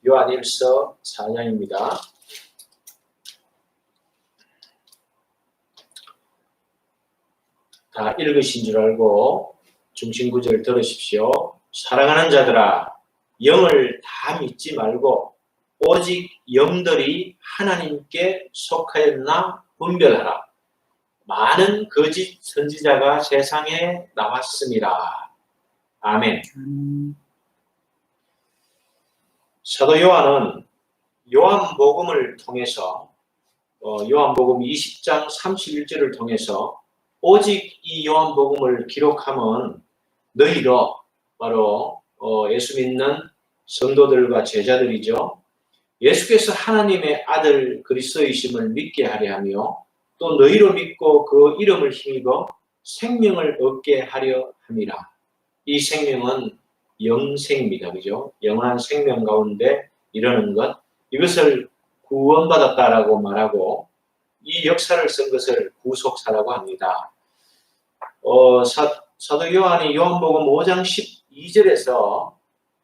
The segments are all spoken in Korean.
요한일서 4장입니다. 다 읽으신 줄 알고 중심 구절 들으십시오. 사랑하는 자들아, 영을 다 믿지 말고 오직 영들이 하나님께 속하였나 분별하라. 많은 거짓 선지자가 세상에 나왔습니다. 아멘. 사도 요한은 요한복음을 통해서 요한복음 20장 31절을 통해서 오직 이 요한복음을 기록하면 너희로 바로 예수 믿는 성도들과 제자들이죠. 예수께서 하나님의 아들 그리스도이심을 믿게 하려 하며 또 너희로 믿고 그 이름을 힘입어 생명을 얻게 하려 함이라. 이 생명은 영생입니다. 그죠? 영원한 생명 가운데 이르는 것, 이것을 구원받았다라고 말하고 이 역사를 쓴 것을 구속사라고 합니다. 사도 요한이 요한복음 5장 12절에서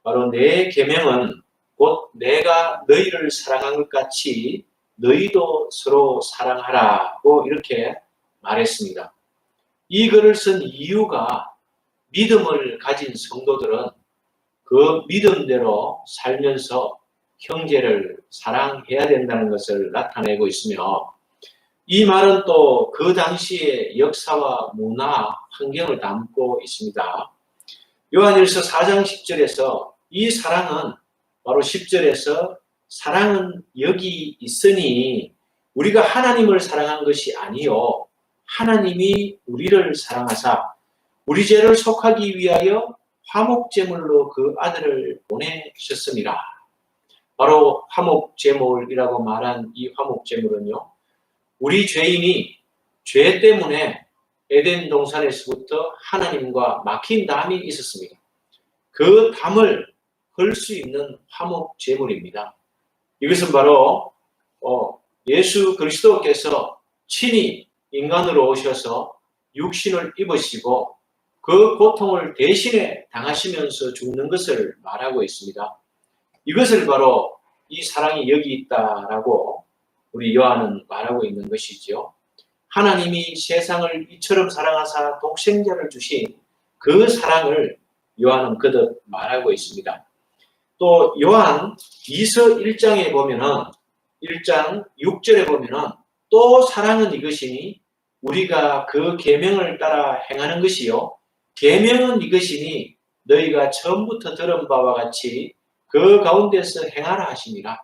바로 내 계명은 곧 내가 너희를 사랑한 것 같이 너희도 서로 사랑하라고 이렇게 말했습니다. 이 글을 쓴 이유가 믿음을 가진 성도들은 그 믿음대로 살면서 형제를 사랑해야 된다는 것을 나타내고 있으며, 이 말은 또 그 당시의 역사와 문화, 환경을 담고 있습니다. 요한일서 4장 10절에서 이 사랑은 바로 10절에서 사랑은 여기 있으니 우리가 하나님을 사랑한 것이 아니요 하나님이 우리를 사랑하사 우리 죄를 속하기 위하여 화목제물로 그 아들을 보내셨습니다. 바로 화목제물이라고 말한 이 화목제물은요, 우리 죄인이 죄 때문에 에덴 동산에서부터 하나님과 막힌 담이 있었습니다. 그 담을 헐 수 있는 화목제물입니다. 이것은 바로 예수 그리스도께서 친히 인간으로 오셔서 육신을 입으시고 그 고통을 대신에 당하시면서 죽는 것을 말하고 있습니다. 이것을 바로 이 사랑이 여기 있다라고 우리 요한은 말하고 있는 것이죠. 하나님이 세상을 이처럼 사랑하사 독생자를 주신 그 사랑을 요한은 거듭 말하고 있습니다. 또 요한 2서 1장에 보면은 1장 6절에 보면은 또 사랑은 이것이니 우리가 그 계명을 따라 행하는 것이요 계명은 이것이니 너희가 처음부터 들은 바와 같이 그 가운데서 행하라 하시니라.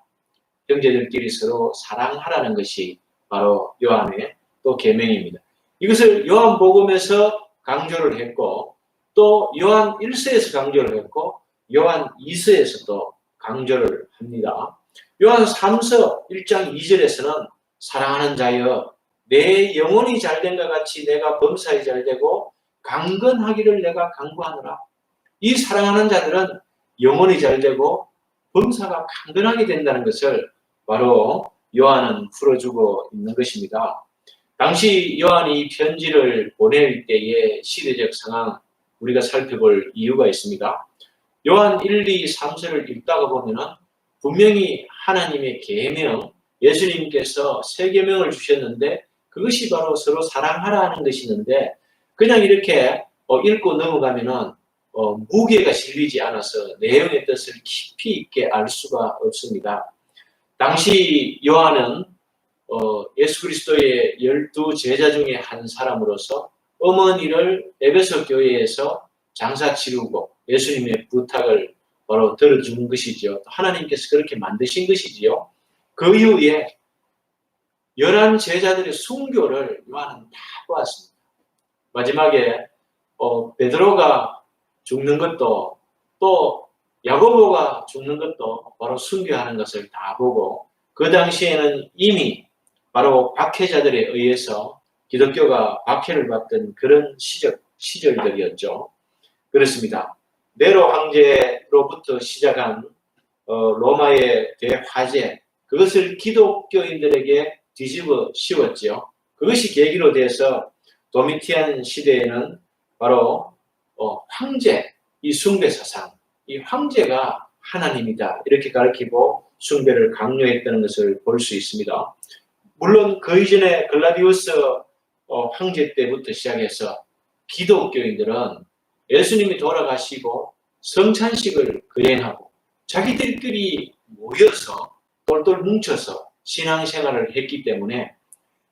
형제들끼리 서로 사랑하라는 것이 바로 요한의 또 계명입니다. 이것을 요한복음에서 강조를 했고 또 요한 1서에서 강조를 했고 요한 2서에서도 강조를 합니다. 요한 3서 1장 2절에서는 사랑하는 자여 내 영혼이 잘된 것 같이 내가 범사에 잘되고 강건하기를 내가 강구하노라. 이 사랑하는 자들은 영혼이 잘되고 범사가 강건하게 된다는 것을 바로 요한은 풀어주고 있는 것입니다. 당시 요한이 편지를 보낼 때의 시대적 상황 우리가 살펴볼 이유가 있습니다. 요한 1, 2, 3서를 읽다가 보면은 분명히 하나님의 계명, 예수님께서 새 계명을 주셨는데 그것이 바로 서로 사랑하라는 것이는데 그냥 이렇게 읽고 넘어가면은 무게가 실리지 않아서 내용의 뜻을 깊이 있게 알 수가 없습니다. 당시 요한은 예수 그리스도의 12 제자 중에 한 사람으로서 어머니를 에베소 교회에서 장사 치르고 예수님의 부탁을 바로 들어주는 것이죠. 하나님께서 그렇게 만드신 것이지요. 그 이후에 11 제자들의 순교를 요한은 다 보았습니다. 마지막에 베드로가 죽는 것도 또 야고보가 죽는 것도 바로 순교하는 것을 다 보고 그 당시에는 이미 바로 박해자들에 의해서 기독교가 박해를 받던 그런 시절들이었죠. 그렇습니다. 네로 황제로부터 시작한 로마의 대화재, 그것을 기독교인들에게 뒤집어 씌웠죠. 그것이 계기로 돼서 도미티안 시대에는 바로 황제, 이 숭배 사상, 이 황제가 하나님이다. 이렇게 가르치고 숭배를 강요했다는 것을 볼 수 있습니다. 물론 그 이전에 글라디우스 황제 때부터 시작해서 기독교인들은 예수님이 돌아가시고 성찬식을 거행하고 자기들끼리 모여서 똘똘 뭉쳐서 신앙생활을 했기 때문에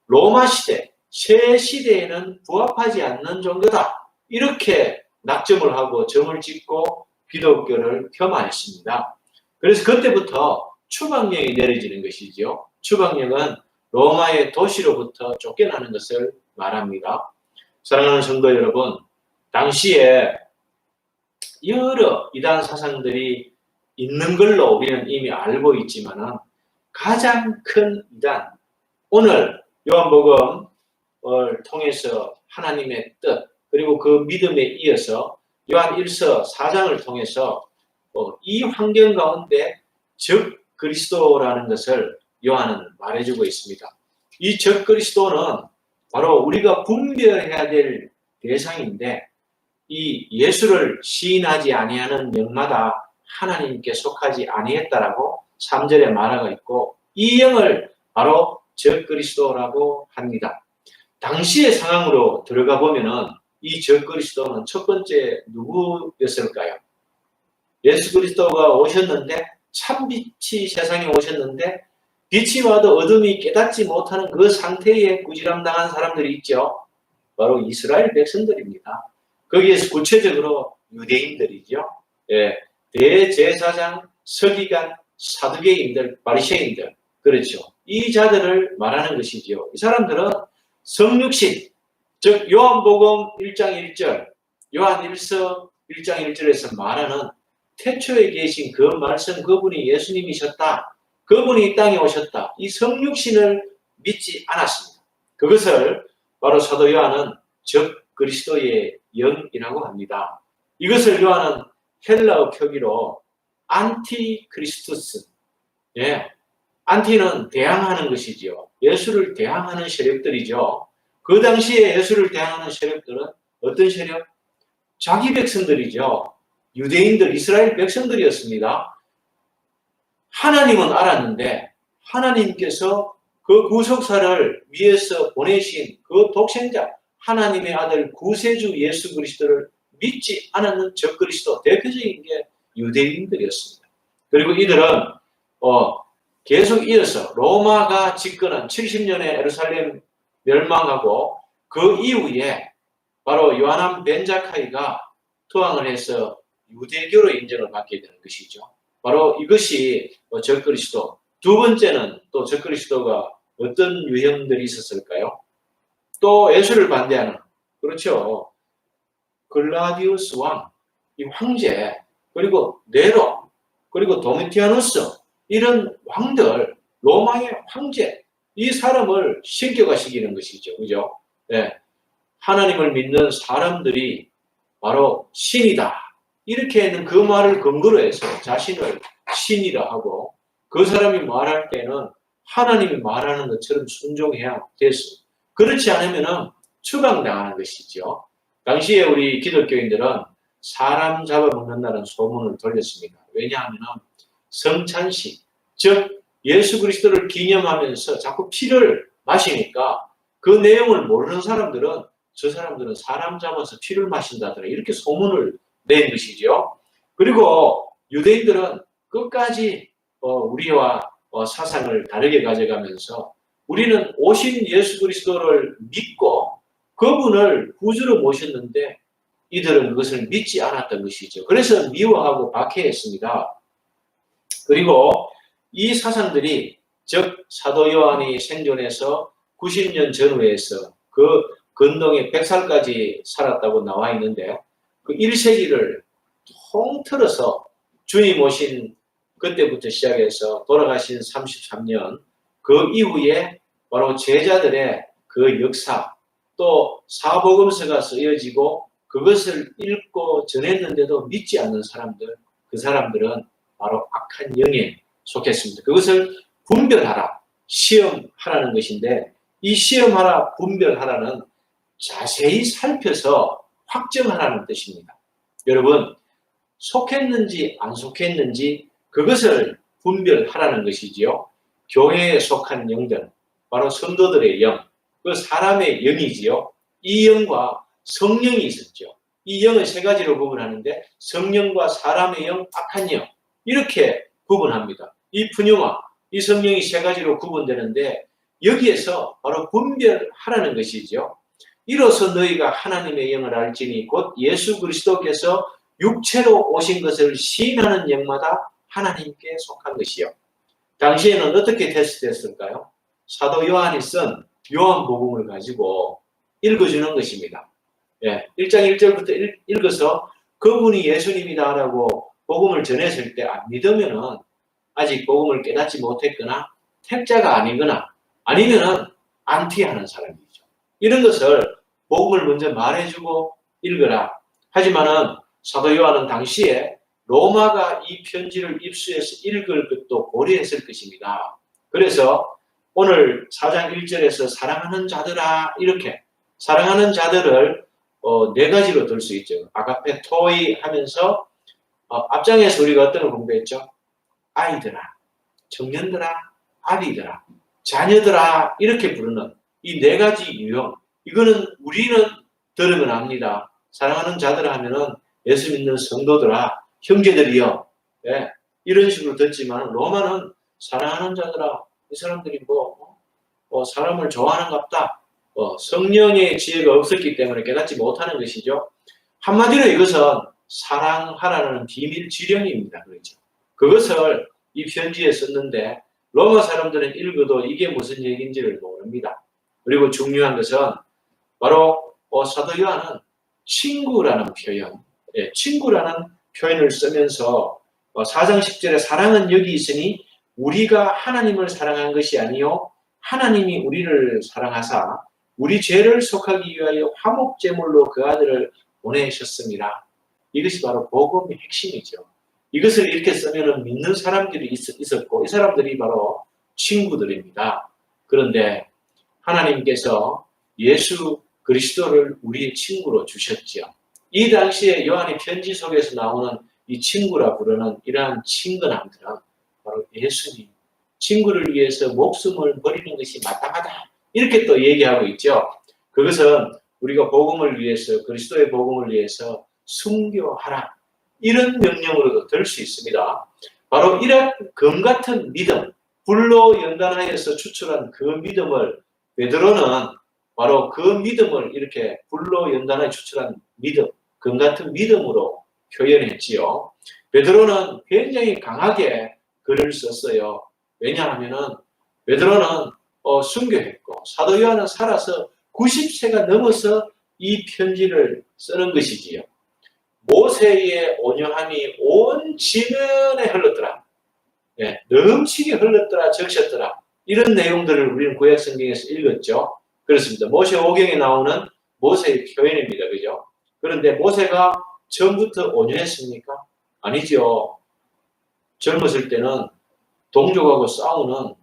로마 시대, 새 시대에는 부합하지 않는 종교다. 이렇게 낙점을 하고 점을 찍고 기독교를 폄하했습니다. 그래서 그때부터 추방령이 내려지는 것이죠. 추방령은 로마의 도시로부터 쫓겨나는 것을 말합니다. 사랑하는 성도 여러분, 당시에 여러 이단 사상들이 있는 걸로 우리는 이미 알고 있지만 가장 큰 이단, 오늘 요한복음을 통해서 하나님의 뜻, 그리고 그 믿음에 이어서 요한 1서 4장을 통해서 이 환경 가운데 적 그리스도라는 것을 요한은 말해주고 있습니다. 이 적 그리스도는 바로 우리가 분별해야 될 대상인데, 이 예수를 시인하지 아니하는 영마다 하나님께 속하지 아니했다라고 3절에 말하고 있고, 이 영을 바로 적 그리스도라고 합니다. 당시의 상황으로 들어가 보면은 이 적 그리스도는 첫 번째 누구였을까요? 예수 그리스도가 오셨는데, 참빛이 세상에 오셨는데 빛이 와도 어둠이 깨닫지 못하는 그 상태에 꾸지람당한 사람들이 있죠. 바로 이스라엘 백성들입니다. 거기에서 구체적으로 유대인들이죠. 예, 대제사장, 서기관, 사두개인들, 바리새인들, 그렇죠. 이 자들을 말하는 것이죠. 이 사람들은 성육신, 즉 요한복음 1장 1절, 요한 1서 1장 1절에서 말하는 태초에 계신 그 말씀, 그분이 예수님이셨다. 그분이 이 땅에 오셨다. 이 성육신을 믿지 않았습니다. 그것을 바로 사도 요한은 적 그리스도의 영이라고 합니다. 이것을 요한은 헬라어 표기로 안티크리스투스, 예, 안티는 대항하는 것이지요. 예수를 대항하는 세력들이죠. 그 당시에 예수를 대항하는 세력들은 어떤 세력? 자기 백성들이죠. 유대인들, 이스라엘 백성들이었습니다. 하나님은 알았는데 하나님께서 그 구속사를 위해서 보내신 그 독생자, 하나님의 아들 구세주 예수 그리스도를 믿지 않았는 적 그리스도, 대표적인 게 유대인들이었습니다. 그리고 이들은 계속 이어서 로마가 집권한 70년에 예루살렘 멸망하고 그 이후에 바로 요하난 벤자카이가 투항을 해서 유대교로 인정을 받게 되는 것이죠. 바로 이것이 적 그리스도. 두 번째는 또 적 그리스도가 어떤 유형들이 있었을까요? 또 예수를 반대하는, 그렇죠, 글라디우스 왕, 이 황제, 그리고 네로, 그리고 도미티아누스, 이런 왕들, 로마의 황제, 이 사람을 신격화시키는 것이죠. 그죠? 네. 하나님을 믿는 사람들이 바로 신이다. 이렇게 하는 그 말을 근거로 해서 자신을 신이라 하고, 그 사람이 말할 때는 하나님이 말하는 것처럼 순종해야 됐습니다. 그렇지 않으면 추방당하는 것이죠. 당시에 우리 기독교인들은 사람 잡아먹는다는 소문을 돌렸습니다. 왜냐하면 성찬식, 즉 예수 그리스도를 기념하면서 자꾸 피를 마시니까 그 내용을 모르는 사람들은 저 사람들은 사람 잡아서 피를 마신다더라, 이렇게 소문을 낸 것이죠. 그리고 유대인들은 끝까지 우리와 사상을 다르게 가져가면서 우리는 오신 예수 그리스도를 믿고 그분을 구주로 모셨는데 이들은 그것을 믿지 않았던 것이죠. 그래서 미워하고 박해했습니다. 그리고 이 사상들이, 즉 사도 요한이 생존해서 90년 전후에서 그 근동에 100살까지 살았다고 나와 있는데, 그 1세기를 통틀어서 주님 오신 그때부터 시작해서 돌아가신 33년, 그 이후에 바로 제자들의 그 역사, 또 사복음서가 쓰여지고 그것을 읽고 전했는데도 믿지 않는 사람들, 그 사람들은 바로 악한 영에 속했습니다. 그것을 분별하라, 시험하라는 것인데, 이 시험하라, 분별하라는 자세히 살펴서 확정하라는 뜻입니다. 여러분, 속했는지 안 속했는지 그것을 분별하라는 것이지요. 교회에 속한 영들, 바로 성도들의 영, 그 사람의 영이지요. 이 영과 성령이 있었죠. 이 영을 세 가지로 구분하는데 성령과 사람의 영, 악한 영 이렇게 구분합니다. 이 푸뉴마, 이 성령이 세 가지로 구분되는데 여기에서 바로 분별하라는 것이죠. 이로써 너희가 하나님의 영을 알지니 곧 예수 그리스도께서 육체로 오신 것을 시인하는 영마다 하나님께 속한 것이요. 당시에는 어떻게 테스트했을까요? 사도 요한이 쓴 요한복음을 가지고 읽어주는 것입니다. 1장 1절부터 읽어서 그분이 예수님이다라고 복음을 전했을 때 안 믿으면은 아직 복음을 깨닫지 못했거나 택자가 아니거나 아니면은 안티하는 사람이죠. 이런 것을 복음을 먼저 말해주고 읽어라. 하지만은 사도 요한은 당시에 로마가 이 편지를 입수해서 읽을 것도 고려했을 것입니다. 그래서 오늘 4장 1절에서 사랑하는 자들아 이렇게 사랑하는 자들을 네 가지로 들 수 있죠. 아가페 토이 하면서 앞장에서 우리가 어떤 걸 공부했죠? 아이들아, 청년들아, 아비들아, 자녀들아 이렇게 부르는 이 네 가지 유형. 이거는 우리는 들으면 압니다. 사랑하는 자들아 하면은 예수 믿는 성도들아, 형제들이여. 이런 식으로 듣지만 로마는 사랑하는 자들아, 이 사람들이 사람을 좋아하는갑다. 성령의 지혜가 없었기 때문에 깨닫지 못하는 것이죠. 한마디로 이것은 사랑하라는 비밀 지령입니다. 그렇죠. 그것을 이 편지에 썼는데 로마 사람들은 읽어도 이게 무슨 얘기인지를 모릅니다. 그리고 중요한 것은 바로 사도 요한은 친구라는 표현, 친구라는 표현을 쓰면서 4장 10절에 사랑은 여기 있으니 우리가 하나님을 사랑한 것이 아니요 하나님이 우리를 사랑하사 우리 죄를 속하기 위하여 화목제물로 그 아들을 보내셨습니다. 이것이 바로 복음의 핵심이죠. 이것을 이렇게 쓰면 믿는 사람들이 있었고 이 사람들이 바로 친구들입니다. 그런데 하나님께서 예수 그리스도를 우리의 친구로 주셨지요. 이 당시에 요한의 편지 속에서 나오는 이 친구라 부르는 이러한 친근함들은 바로 예수님, 친구를 위해서 목숨을 버리는 것이 마땅하다. 이렇게 또 얘기하고 있죠. 그것은 우리가 복음을 위해서, 그리스도의 복음을 위해서 순교하라. 이런 명령으로도 들 수 있습니다. 바로 이런 검 같은 믿음, 불로 연단하여서 추출한 그 믿음을 베드로는 바로 그 믿음을 이렇게 불로 연단하여 추출한 믿음, 검 같은 믿음으로 표현했지요. 베드로는 굉장히 강하게 글을 썼어요. 왜냐하면은 베드로는 순교했고 사도 요한은 살아서 90세가 넘어서 이 편지를 쓰는 것이지요. 모세의 온유함이 온 지면에 흘렀더라. 넘치게 흘렀더라, 적셨더라. 이런 내용들을 우리는 구약 성경에서 읽었죠. 그렇습니다. 모세오경에 나오는 모세의 표현입니다. 그죠? 그런데 모세가 처음부터 온유했습니까? 아니죠. 젊었을 때는 동족하고 싸우는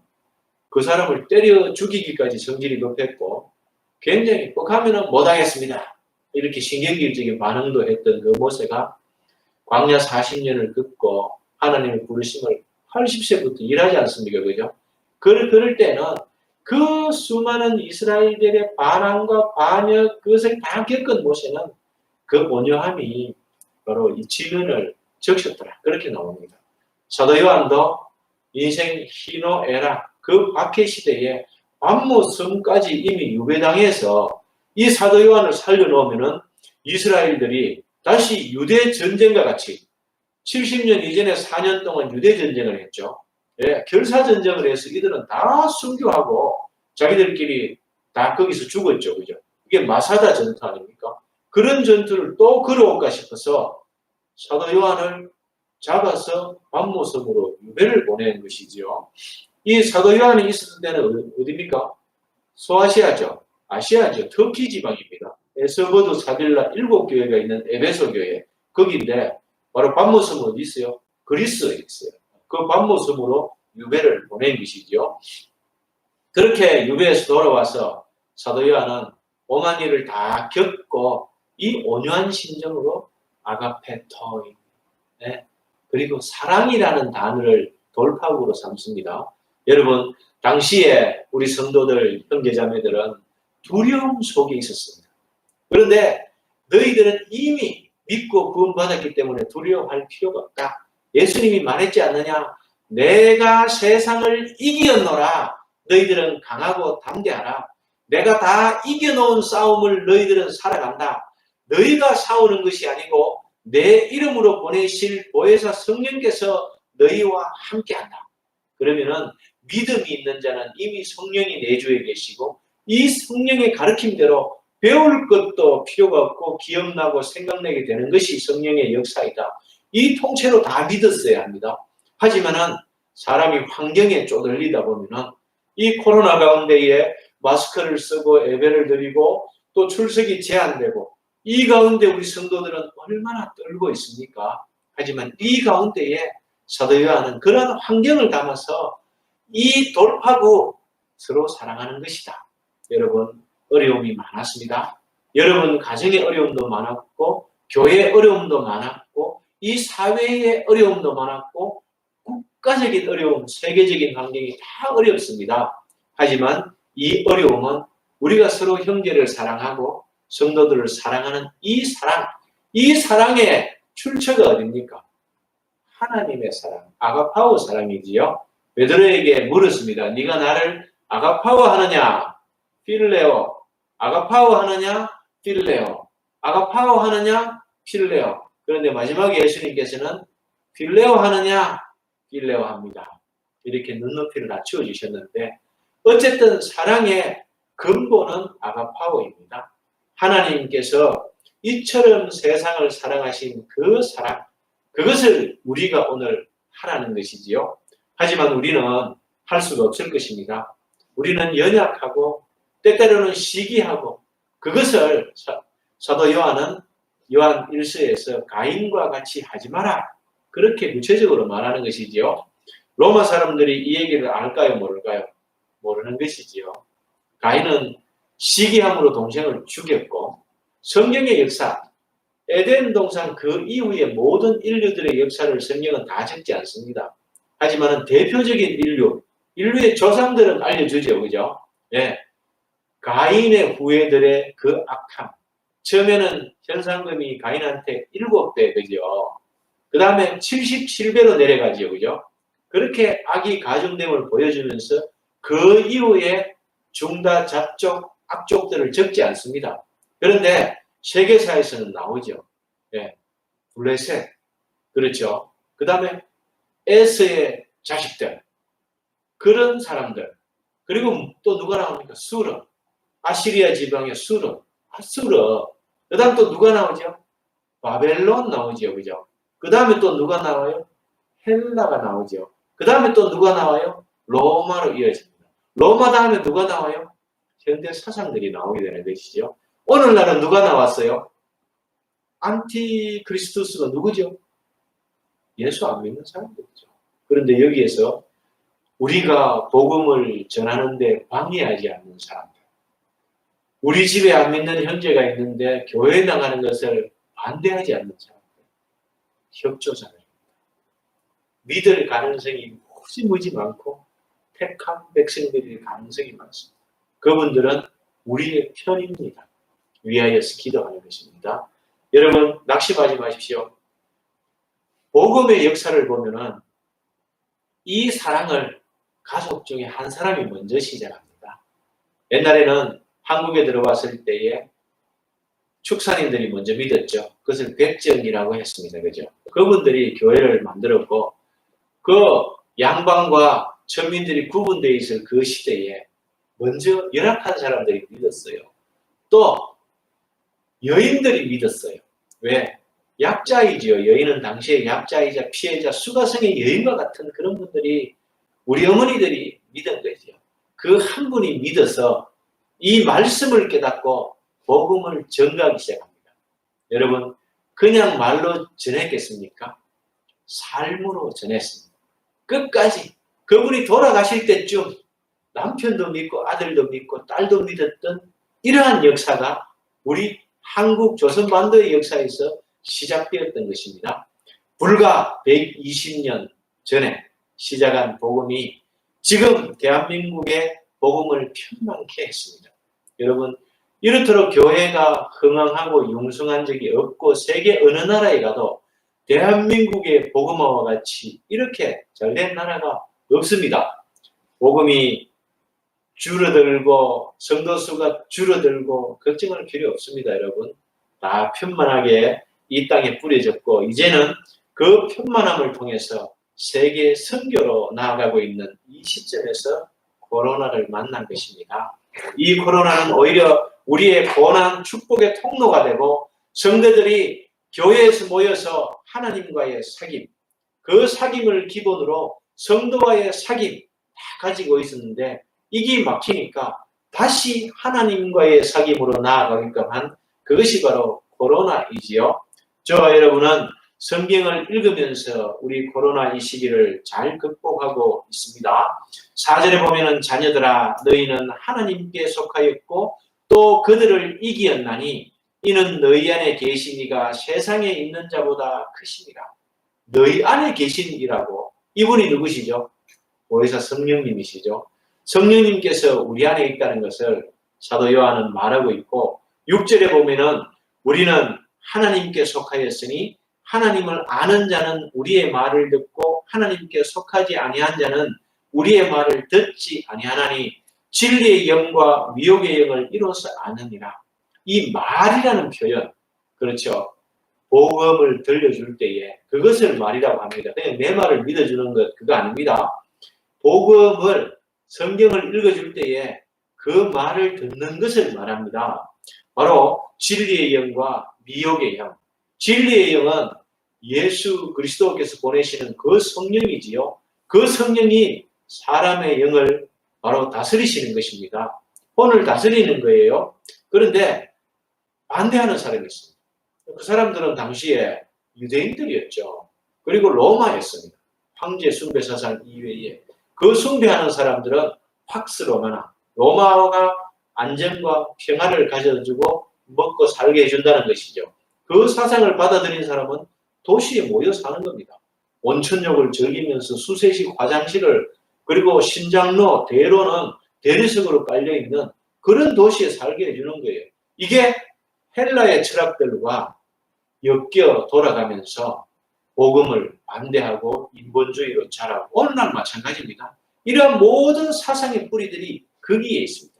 그 사람을 때려 죽이기까지 성질이 높았고 굉장히 뻑하면은 못하겠습니다. 이렇게 신경질적인 반응도 했던 그 모세가 광야 40년을 긋고 하나님의 부르심을 80세부터 일하지 않습니까? 그죠? 그럴 때는 그 수많은 이스라엘들의 반항과 반역 그것을 다 겪은 모세는 그 온유함이 바로 이 지면을 적셨더라. 그렇게 나옵니다. 사도 요한도 인생 희노애락 그 박해 시대에 밤모섬까지 이미 유배당해서 이 사도 요한을 살려놓으면은 이스라엘들이 다시 유대 전쟁과 같이 70년 이전에 4년 동안 유대 전쟁을 했죠. 결사 전쟁을 해서 이들은 다 순교하고 자기들끼리 다 거기서 죽었죠. 그죠? 이게 마사다 전투 아닙니까? 그런 전투를 또 걸어올까 싶어서 사도 요한을 잡아서 밤모섬으로 유배를 보낸 것이죠. 이 사도 요한이 있었던 데는 어디입니까? 소아시아죠. 아시아죠. 터키 지방입니다. 에스버드 사빌라 7교회가 있는 에베소 교회 거기인데 바로 밤모섬 어디 있어요? 그리스에 있어요. 그 밤모섬으로 유배를 보낸 것이죠. 그렇게 유배에서 돌아와서 사도 요한은 오만 일을 다 겪고 이 온유한 심정으로 아가페 토이 예. 그리고 사랑이라는 단어를 돌파구로 삼습니다. 여러분, 당시에 우리 성도들, 형제자매들은 두려움 속에 있었습니다. 그런데 너희들은 이미 믿고 구원받았기 때문에 두려워할 필요가 없다. 예수님이 말했지 않느냐? 내가 세상을 이겼노라. 너희들은 강하고 담대하라. 내가 다 이겨놓은 싸움을 너희들은 살아간다. 너희가 싸우는 것이 아니고 내 이름으로 보내실 보혜사 성령께서 너희와 함께한다. 그러면은 믿음이 있는 자는 이미 성령이 내주에 계시고 이 성령의 가르침대로 배울 것도 필요가 없고 기억나고 생각나게 되는 것이 성령의 역사이다. 이 통째로 다 믿었어야 합니다. 하지만은 사람이 환경에 쪼들리다 보면은 이 코로나 가운데에 마스크를 쓰고 예배를 드리고 또 출석이 제한되고 이 가운데 우리 성도들은 얼마나 떨고 있습니까? 하지만 이 가운데에 사도 요한은 그런 환경을 담아서 이 돌파구 서로 사랑하는 것이다. 여러분, 어려움이 많았습니다. 여러분 가정의 어려움도 많았고 교회의 어려움도 많았고 이 사회의 어려움도 많았고 국가적인 어려움, 세계적인 환경이 다 어렵습니다. 하지만 이 어려움은 우리가 서로 형제를 사랑하고 성도들을 사랑하는 이 사랑의 출처가 어딥니까? 하나님의 사랑, 아가파오 사랑이지요. 베드로에게 물었습니다. 네가 나를 아가파오 하느냐? 필레오. 아가파오 하느냐? 필레오. 아가파오 하느냐? 필레오. 그런데 마지막에 예수님께서는 필레오 하느냐? 필레오 합니다. 이렇게 눈높이를 낮추어 주셨는데 어쨌든 사랑의 근본은 아가파오입니다. 하나님께서 이처럼 세상을 사랑하신 그 사랑, 그것을 우리가 오늘 하라는 것이지요. 하지만 우리는 할 수가 없을 것입니다. 우리는 연약하고 때때로는 시기하고 그것을 사도 요한은 요한 1서에서 가인과 같이 하지 마라. 그렇게 구체적으로 말하는 것이지요. 로마 사람들이 이 얘기를 알까요? 모를까요? 모르는 것이지요. 가인은 시기함으로 동생을 죽였고 성경의 역사, 에덴 동산 그 이후의 모든 인류들의 역사를 성경은 다 적지 않습니다. 하지만 대표적인 인류의 조상들은 알려주죠. 그죠? 예. 가인의 후예들의 그 악함. 처음에는 현상금이 가인한테 7배, 그죠? 그 다음에 77배로 내려가죠. 그죠? 그렇게 악이 가중됨을 보여주면서 그 이후에 중다, 잡족, 악족들을 적지 않습니다. 그런데 세계사에서는 나오죠. 예. 블레셋. 그렇죠. 그 다음에 에서의 자식들. 그런 사람들. 그리고 또 누가 나옵니까? 수르. 아시리아 지방의 수르. 그 다음 또 누가 나오죠? 바벨론 나오죠. 그죠? 그 다음에 또 누가 나와요? 헬라가 나오죠. 그 다음에 또 누가 나와요? 로마로 이어집니다. 로마 다음에 누가 나와요? 현대 사상들이 나오게 되는 것이죠. 오늘날은 누가 나왔어요? 안티크리스투스가 누구죠? 예수 안 믿는 사람들이죠. 그런데 여기에서 우리가 복음을 전하는데 방해하지 않는 사람들. 우리 집에 안 믿는 형제가 있는데 교회에 나가는 것을 반대하지 않는 사람들. 협조자들입니다. 믿을 가능성이 무지무지 많고 택한 백성들일 가능성이 많습니다. 그분들은 우리의 편입니다. 위하여서 기도하는 것입니다. 여러분 낙심하지 마십시오. 복음의 역사를 보면은 이 사랑을 가족 중에 한 사람이 먼저 시작합니다. 옛날에는 한국에 들어왔을 때에 축사님들이 먼저 믿었죠. 그것을 백정이라고 했습니다. 그죠? 그분들이 교회를 만들었고 그 양반과 천민들이 구분되어 있을 그 시대에 먼저 열악한 사람들이 믿었어요. 또 여인들이 믿었어요. 왜? 약자이죠. 여인은 당시에 약자이자 피해자, 수가성의 여인과 같은 그런 분들이 우리 어머니들이 믿은 거죠. 그 한 분이 믿어서 이 말씀을 깨닫고 복음을 전가하기 시작합니다. 여러분 그냥 말로 전했겠습니까? 삶으로 전했습니다. 끝까지 그분이 돌아가실 때쯤 남편도 믿고 아들도 믿고 딸도 믿었던 이러한 역사가 우리 한국 조선반도의 역사에서 시작되었던 것입니다. 불과 120년 전에 시작한 복음이 지금 대한민국의 복음을 편만케 했습니다. 여러분, 이렇도록 교회가 흥황하고 융성한 적이 없고 세계 어느 나라에 가도 대한민국의 복음화와 같이 이렇게 잘된 나라가 없습니다. 복음이 줄어들고 성도 수가 줄어들고 걱정할 필요 없습니다. 여러분, 다 편만하게 이 땅에 뿌려졌고 이제는 그 편만함을 통해서 세계 선교로 나아가고 있는 이 시점에서 코로나를 만난 것입니다. 이 코로나는 오히려 우리의 고난 축복의 통로가 되고 성도들이 교회에서 모여서 하나님과의 사귐, 그 사귐을 기본으로 성도와의 사귐 다 가지고 있었는데 이게 막히니까 다시 하나님과의 사귐으로 나아가게끔 한 그것이 바로 코로나이지요. 저와 여러분은 성경을 읽으면서 우리 코로나 이 시기를 잘 극복하고 있습니다. 4절에 보면은 자녀들아 너희는 하나님께 속하였고 또 그들을 이기었나니 이는 너희 안에 계신 이가 세상에 있는 자보다 크시니라. 너희 안에 계신 이라고 이분이 누구시죠? 보혜사 성령님이시죠. 성령님께서 우리 안에 있다는 것을 사도 요한은 말하고 있고 6절에 보면은 우리는 하나님께 속하였으니 하나님을 아는 자는 우리의 말을 듣고 하나님께 속하지 아니한 자는 우리의 말을 듣지 아니하나니 진리의 영과 미혹의 영을 이로써 아느니라. 이 말이라는 표현, 그렇죠. 복음을 들려줄 때에 그것을 말이라고 합니다. 그냥 내 말을 믿어주는 것 그거 아닙니다. 복음을 성경을 읽어줄 때에 그 말을 듣는 것을 말합니다. 바로 진리의 영과 미혹의 영. 진리의 영은 예수 그리스도께서 보내시는 그 성령이지요. 그 성령이 사람의 영을 바로 다스리시는 것입니다. 혼을 다스리는 거예요. 그런데 반대하는 사람이 있습니다. 그 사람들은 당시에 유대인들이었죠. 그리고 로마였습니다. 황제 숭배 사상 이외에 그 숭배하는 사람들은 팍스 로마나 로마가 안전과 평화를 가져주고 먹고 살게 해준다는 것이죠. 그 사상을 받아들인 사람은 도시에 모여 사는 겁니다. 온천욕을 즐기면서 수세식 화장실을 그리고 신장로, 대로는 대리석으로 깔려있는 그런 도시에 살게 해주는 거예요. 이게 헬라의 철학들과 엮여 돌아가면서 복음을 반대하고 인본주의로 자라고 오늘날 마찬가지입니다. 이러한 모든 사상의 뿌리들이 거기에 있습니다.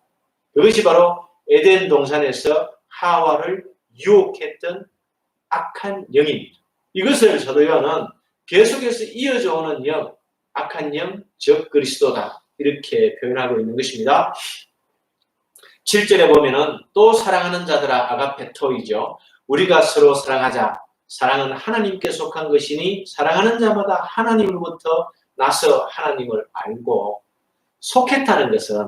그것이 바로 에덴 동산에서 하와를 유혹했던 악한 영입니다. 이것을 사도 요한은 계속해서 이어져 오는 영, 악한 영, 즉 그리스도다 이렇게 표현하고 있는 것입니다. 7절에 보면은 또 사랑하는 자들아 아가페토이죠. 우리가 서로 사랑하자. 사랑은 하나님께 속한 것이니 사랑하는 자마다 하나님으로부터 나서 하나님을 알고 속했다는 것은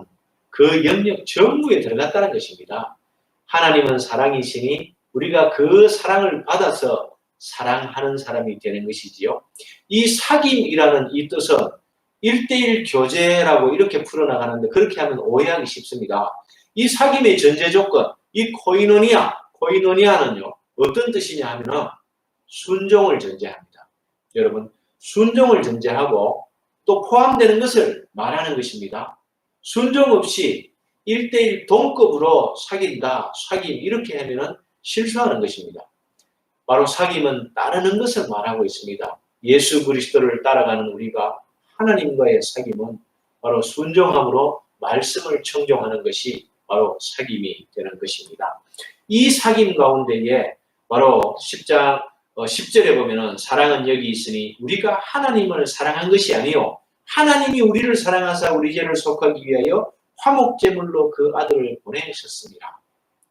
그 영역 전부에 들어갔다는 것입니다. 하나님은 사랑이시니 우리가 그 사랑을 받아서 사랑하는 사람이 되는 것이지요. 이 사귐이라는 이 뜻은 1:1 교제라고 이렇게 풀어나가는데 그렇게 하면 오해하기 쉽습니다. 이 사귐의 전제 조건, 이 코이노니아는요. 어떤 뜻이냐 하면은 순종을 전제합니다. 여러분, 순종을 전제하고 또 포함되는 것을 말하는 것입니다. 순종 없이 1:1 동급으로 사귄다, 사귐 이렇게 하면은 실수하는 것입니다. 바로 사귐은 따르는 것을 말하고 있습니다. 예수 그리스도를 따라가는 우리가 하나님과의 사귐은 바로 순종함으로 말씀을 청종하는 것이 바로 사귐이 되는 것입니다. 이 사귐 가운데에 바로 10절에 보면은 사랑은 여기 있으니 우리가 하나님을 사랑한 것이 아니요 하나님이 우리를 사랑하사 우리 죄를 속하기 위하여 화목제물로 그 아들을 보내셨습니다.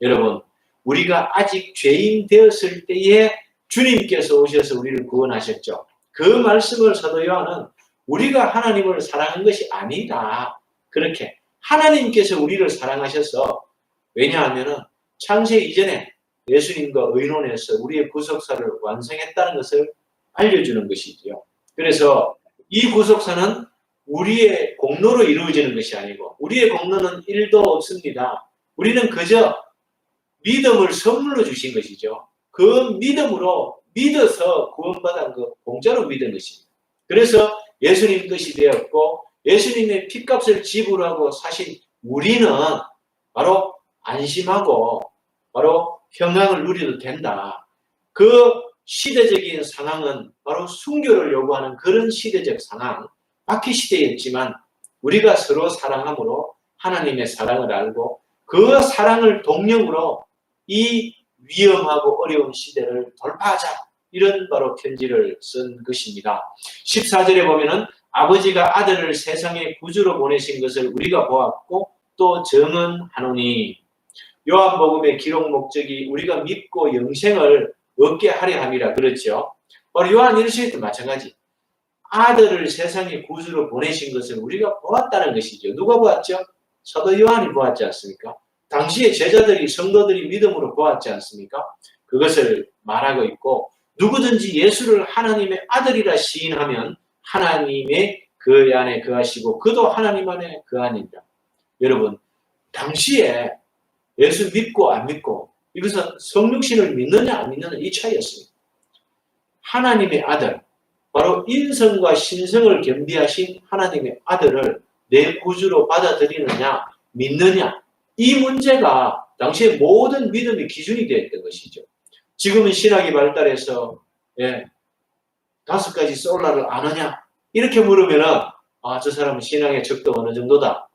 여러분, 우리가 아직 죄인 되었을 때에 주님께서 오셔서 우리를 구원하셨죠. 그 말씀을 사도 요한은 우리가 하나님을 사랑한 것이 아니다. 그렇게 하나님께서 우리를 사랑하셔서 왜냐하면은 창세 이전에 예수님과 의논해서 우리의 구속사를 완성했다는 것을 알려주는 것이지요. 그래서 이 구속사는 우리의 공로로 이루어지는 것이 아니고 우리의 공로는 1도 없습니다. 우리는 그저 믿음을 선물로 주신 것이죠. 그 믿음으로 믿어서 구원받은 거 공짜로 믿은 것입니다. 그래서 예수님 뜻이 되었고 예수님의 핏값을 지불하고 사신 우리는 바로 안심하고 바로 평강을 누려도 된다. 그 시대적인 상황은 바로 순교를 요구하는 그런 시대적 상황, 박해 시대였지만 우리가 서로 사랑함으로 하나님의 사랑을 알고 그 사랑을 동력으로 이 위험하고 어려운 시대를 돌파하자. 이런 바로 편지를 쓴 것입니다. 14절에 보면은 아버지가 아들을 세상의 구주로 보내신 것을 우리가 보았고 또 증언하노니 요한복음의 기록 목적이 우리가 믿고 영생을 얻게 하려 함이라 그렇죠. 바로 요한 1서에도 마찬가지. 아들을 세상의 구주로 보내신 것을 우리가 보았다는 것이죠. 누가 보았죠? 사도 요한이 보았지 않습니까? 당시에 제자들이 성도들이 믿음으로 보았지 않습니까? 그것을 말하고 있고 누구든지 예수를 하나님의 아들이라 시인하면 하나님의 그 안에 거하시고 그도 하나님 안에 거하니라. 여러분 당시에 예수 믿고 안 믿고 이것은 성육신을 믿느냐 안 믿느냐 이 차이였습니다. 하나님의 아들 바로 인성과 신성을 겸비하신 하나님의 아들을 내 구주로 받아들이느냐 믿느냐 이 문제가 당시에 모든 믿음의 기준이 되었던 것이죠. 지금은 신학이 발달해서 5가지 솔라를 아느냐 이렇게 물으면은 저 사람은 신앙의 척도 어느 정도다.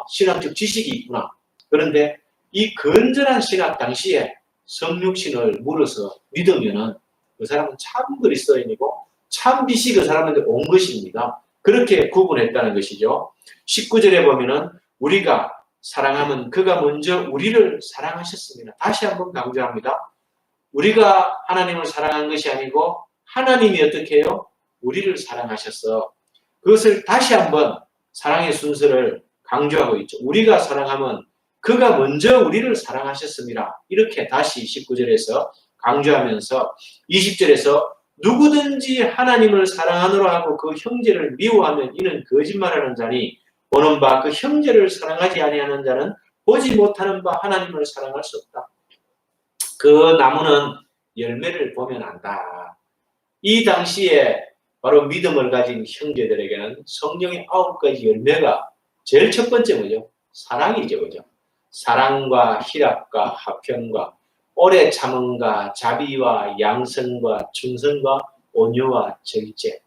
신학적 지식이 있구나. 그런데 이 건전한 신학 당시에 성육신을 물어서 믿으면은 그 사람은 참 그리스도인이고 참 빛이 그 사람한테 온 것입니다. 그렇게 구분했다는 것이죠. 19절에 보면은 우리가 사랑하면 그가 먼저 우리를 사랑하셨습니다. 다시 한번 강조합니다. 우리가 하나님을 사랑한 것이 아니고 하나님이 어떻게 해요? 우리를 사랑하셨어. 그것을 다시 한번 사랑의 순서를 강조하고 있죠. 우리가 사랑하면 그가 먼저 우리를 사랑하셨습니다. 이렇게 다시 19절에서 강조하면서 20절에서 누구든지 하나님을 사랑하노라 하고 그 형제를 미워하면 이는 거짓말하는 자니 보는 바 그 형제를 사랑하지 아니하는 자는 보지 못하는 바 하나님을 사랑할 수 없다. 그 나무는 열매를 보면 안다. 이 당시에 바로 믿음을 가진 형제들에게는 성령의 9가지 열매가 제일 첫 번째 뭐죠? 사랑이죠. 그죠? 사랑과 희락과 화평과 오래 참음과 자비와 양성과 충성과 온유와 절제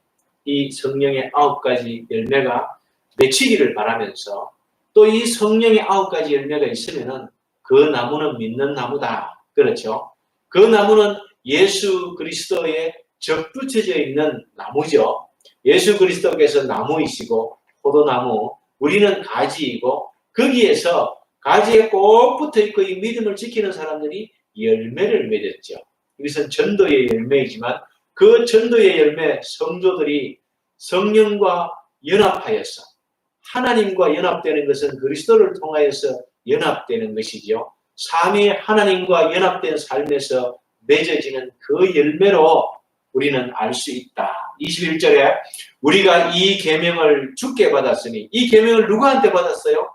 이 성령의 9가지 열매가 맺히기를 바라면서 또 이 성령의 9가지 열매가 있으면은 그 나무는 믿는 나무다. 그렇죠? 그 나무는 예수 그리스도에 접붙여져 있는 나무죠. 예수 그리스도께서 나무이시고 포도나무, 우리는 가지이고 거기에서 가지에 꼭 붙어있고 이 믿음을 지키는 사람들이 열매를 맺었죠. 이것은 전도의 열매이지만 그 전도의 열매 성도들이 성령과 연합하여서 하나님과 연합되는 것은 그리스도를 통하여서 연합되는 것이죠. 삼위 하나님과 연합된 삶에서 맺어지는 그 열매로 우리는 알 수 있다. 21절에 우리가 이 계명을 주께 받았으니 이 계명을 누구한테 받았어요?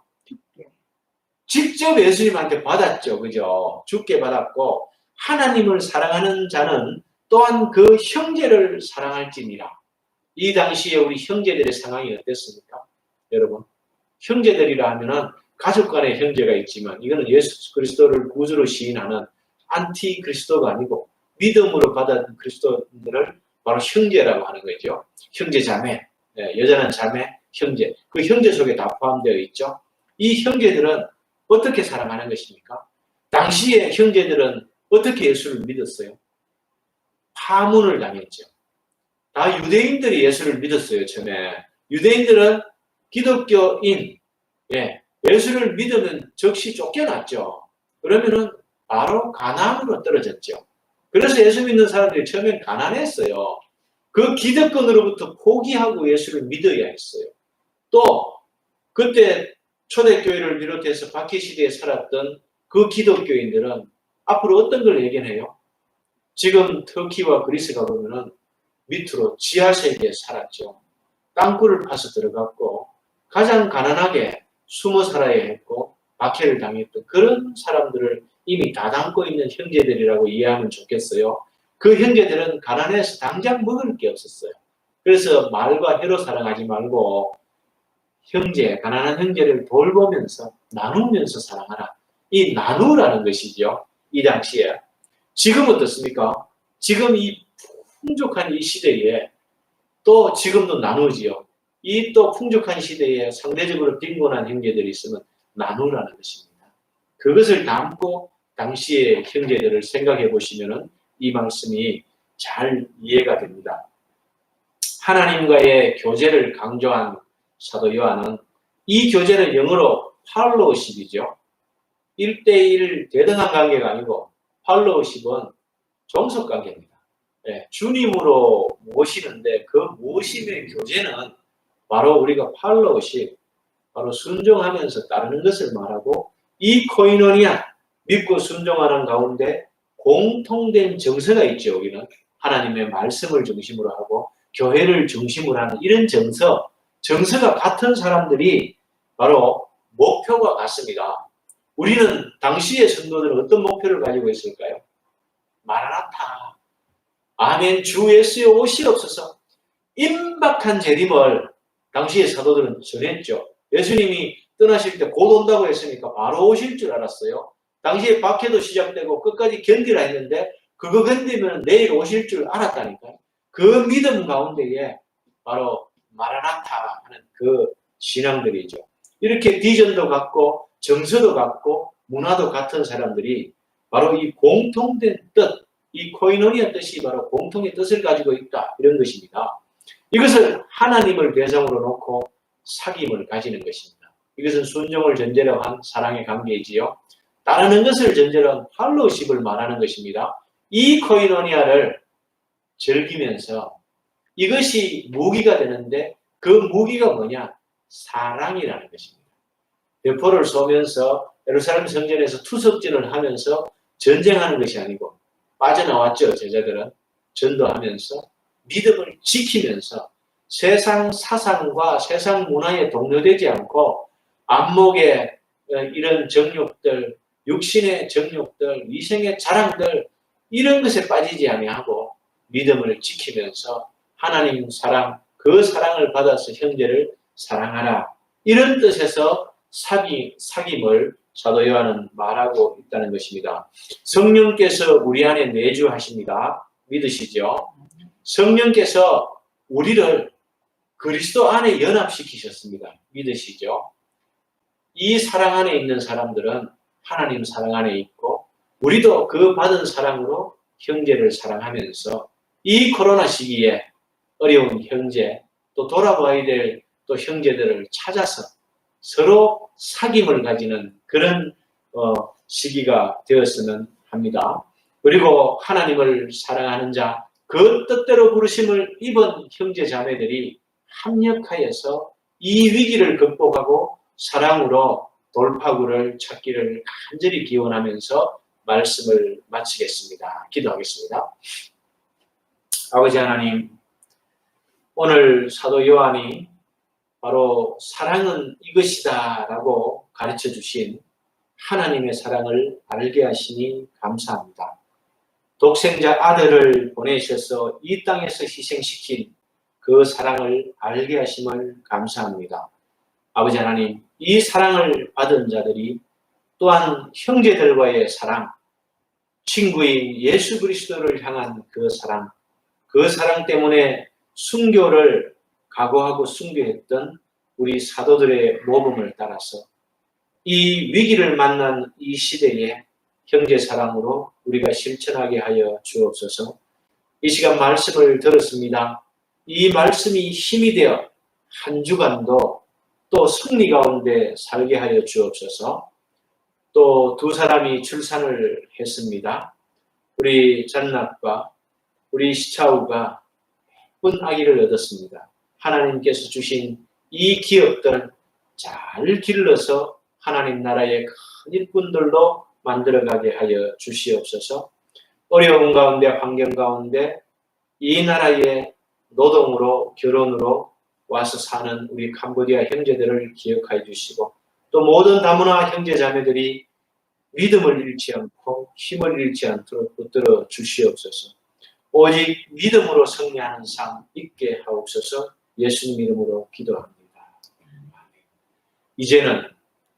직접 예수님한테 받았죠. 그죠? 주께 받았고 하나님을 사랑하는 자는 또한 그 형제를 사랑할지니라. 이 당시에 우리 형제들의 상황이 어땠습니까? 여러분 형제들이라 하면은 가족 간의 형제가 있지만 이거는 예수 그리스도를 구주로 시인하는 안티 그리스도가 아니고 믿음으로 받은 그리스도인들을 바로 형제라고 하는 거죠. 형제 자매, 여자는 자매, 형제. 그 형제 속에 다 포함되어 있죠. 이 형제들은 어떻게 사랑하는 것입니까? 당시에 형제들은 어떻게 예수를 믿었어요? 파문을 당했죠. 다 유대인들이 예수를 믿었어요. 처음에. 유대인들은 기독교인, 예수를 믿으면 즉시 쫓겨났죠. 그러면은 바로 가난으로 떨어졌죠. 그래서 예수 믿는 사람들이 처음엔 가난했어요. 그 기득권으로부터 포기하고 예수를 믿어야 했어요. 또 그때 초대교회를 비롯해서 박해시대에 살았던 그 기독교인들은 앞으로 어떤 걸 예견해요? 지금 터키와 그리스가 보면은 밑으로 지하세계에 살았죠. 땅굴을 파서 들어갔고 가장 가난하게 숨어 살아야 했고 박해를 당했던 그런 사람들을 이미 다 담고 있는 형제들이라고 이해하면 좋겠어요. 그 형제들은 가난해서 당장 먹을 게 없었어요. 그래서 말과 혀로 사랑하지 말고 가난한 형제를 돌보면서 나누면서 사랑하라. 이 나누라는 것이죠. 이 당시에. 지금 어떻습니까? 지금 이 풍족한 이 시대에 또 지금도 나누지요. 이 또 풍족한 시대에 상대적으로 빈곤한 형제들이 있으면 나누라는 것입니다. 그것을 담고 당시의 형제들을 생각해 보시면 이 말씀이 잘 이해가 됩니다. 하나님과의 교제를 강조한 사도 요한은 이 교제는 영어로 팔로우십이죠. 1대1 대등한 관계가 아니고 팔로우십은 종속 관계입니다. 네, 주님으로 모시는데 그 모심의 교제는 바로 우리가 팔로우십, 바로 순종하면서 따르는 것을 말하고 이 코이노니아, 믿고 순종하는 가운데 공통된 정서가 있죠. 우리는 하나님의 말씀을 중심으로 하고 교회를 중심으로 하는 이런 정서가 같은 사람들이 바로 목표가 같습니다. 우리는 당시의 성도들은 어떤 목표를 가지고 있을까요? 마라나타, 아멘, 주 예수의 오시옵소서. 임박한 재림을 당시의 사도들은 전했죠. 예수님이 떠나실 때 곧 온다고 했으니까 바로 오실 줄 알았어요. 당시에 박해도 시작되고 끝까지 견디라 했는데 그거 견디면 내일 오실 줄 알았다니까요. 그 믿음 가운데에 바로 마라나타 하는 그 신앙들이죠. 이렇게 비전도 같고 정서도 같고 문화도 같은 사람들이 바로 이 공통된 뜻, 이 코이노니아 뜻이 바로 공통의 뜻을 가지고 있다. 이런 것입니다. 이것을 하나님을 대상으로 놓고 사귐을 가지는 것입니다. 이것은 순종을 전제로 한 사랑의 관계이지요. 따르는 것을 전제로 한 팔로우십을 말하는 것입니다. 이 코이노니아를 즐기면서 이것이 무기가 되는데 그 무기가 뭐냐? 사랑이라는 것입니다. 배포를 쏘면서 예루살렘 성전에서 투석전을 하면서 전쟁하는 것이 아니고 빠져나왔죠. 제자들은 전도하면서 믿음을 지키면서 세상 사상과 세상 문화에 동요되지 않고 안목의 이런 정욕들, 육신의 정욕들, 위생의 자랑들 이런 것에 빠지지 아니하고 믿음을 지키면서 하나님 사랑, 그 사랑을 받아서 형제를 사랑하라. 이런 뜻에서 사귐을 사도 요한은 말하고 있다는 것입니다. 성령께서 우리 안에 내주하십니다. 믿으시죠? 성령께서 우리를 그리스도 안에 연합시키셨습니다. 믿으시죠? 이 사랑 안에 있는 사람들은 하나님 사랑 안에 있고 우리도 그 받은 사랑으로 형제를 사랑하면서 이 코로나 시기에 어려운 형제 또 돌아봐야 될 또 형제들을 찾아서 서로 사귐을 가지는 그런 시기가 되었으면 합니다. 그리고 하나님을 사랑하는 자, 그 뜻대로 부르심을 입은 형제 자매들이 합력하여서 이 위기를 극복하고 사랑으로 돌파구를 찾기를 간절히 기원하면서 말씀을 마치겠습니다. 기도하겠습니다. 아버지 하나님, 오늘 사도 요한이 바로 사랑은 이것이다 라고 가르쳐 주신 하나님의 사랑을 알게 하시니 감사합니다. 독생자 아들을 보내셔서 이 땅에서 희생시킨 그 사랑을 알게 하심을 감사합니다. 아버지 하나님, 이 사랑을 받은 자들이 또한 형제들과의 사랑, 친구인 예수 그리스도를 향한 그 사랑 때문에 순교를 각오하고 순교했던 우리 사도들의 모범을 따라서 이 위기를 만난 이 시대에 형제 사랑으로 우리가 실천하게 하여 주옵소서. 이 시간 말씀을 들었습니다. 이 말씀이 힘이 되어 한 주간도 또 승리 가운데 살게 하여 주옵소서. 또 두 사람이 출산을 했습니다. 우리 잔낙과 우리 시차우가 예쁜 아기를 얻었습니다. 하나님께서 주신 이 기업들 잘 길러서 하나님 나라의 큰 일꾼들로 만들어가게 하여 주시옵소서. 어려운 가운데 환경 가운데 이 나라의 노동으로 결혼으로 와서 사는 우리 캄보디아 형제들을 기억하여 주시고 또 모든 다문화 형제 자매들이 믿음을 잃지 않고 힘을 잃지 않도록 붙들어 주시옵소서. 오직 믿음으로 승리하는 삶 있게 하옵소서. 예수님 이름으로 기도합니다. 이제는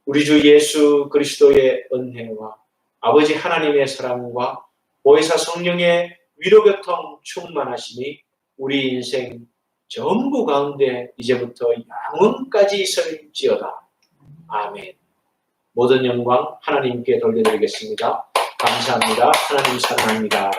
우리 주 예수 그리스도의 은혜와 아버지 하나님의 사랑과 보혜사 성령의 위로교통 충만하심이 우리 인생 전부 가운데 이제부터 영원까지 있을지어다. 아멘. 모든 영광 하나님께 돌려드리겠습니다. 감사합니다. 하나님 사랑합니다.